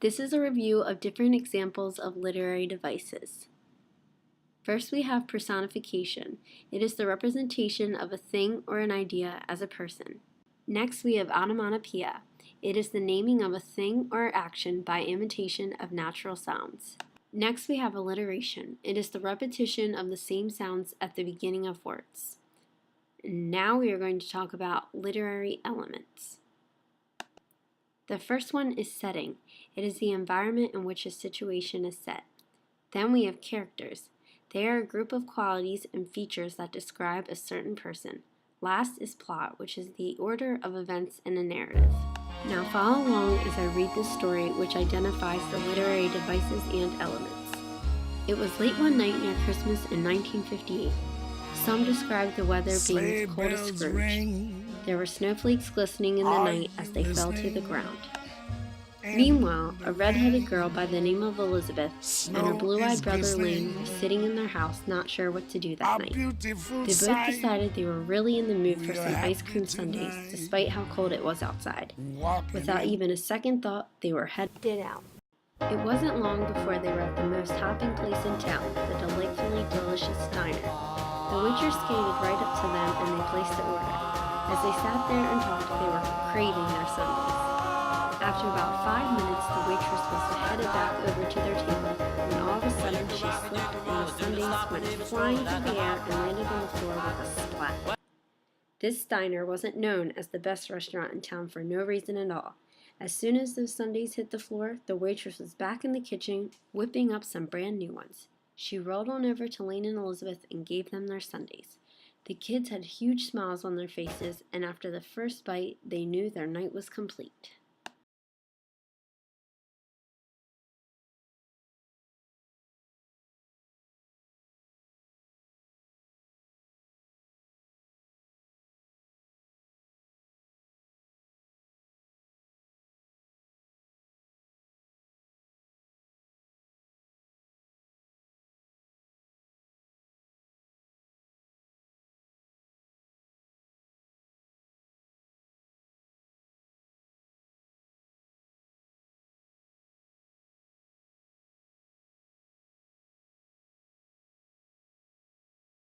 This is a review of different examples of literary devices. First, we have personification. It is the representation of a thing or an idea as a person. Next, we have onomatopoeia. It is the naming of a thing or action by imitation of natural sounds. Next, we have alliteration. It is the repetition of the same sounds at the beginning of words. Now we are going to talk about literary elements. The first one is setting. It is the environment in which a situation is set. Then we have characters. They are a group of qualities and features that describe a certain person. Last is plot, which is the order of events in a narrative. Now follow along as I read this story, which identifies the literary devices and elements. It was late one night near Christmas in 1958. Some described the weather being as cold as Scrooge. There were snowflakes glistening in the night as they fell to the ground. Meanwhile, a red-headed girl by the name of Elizabeth and her blue-eyed brother Lane were sitting in their house not sure what to do that night. They both decided they were really in the mood for some ice cream sundaes, despite how cold it was outside. Without even a second thought, they were headed out. It wasn't long before they were at the most hopping place in town, the delightfully delicious diner. The waitress skated right up to them and they placed the order. As they sat there and talked, they were craving their sundaes. After about 5 minutes, the waitress was headed back over to their table when all of a sudden she slipped and the sundaes went flying through the air and landed on the floor with a splat. This diner wasn't known as the best restaurant in town for no reason at all. As soon as those sundaes hit the floor, the waitress was back in the kitchen whipping up some brand new ones. She rolled on over to Lane and Elizabeth and gave them their sundaes. The kids had huge smiles on their faces, and after the first bite, they knew their night was complete.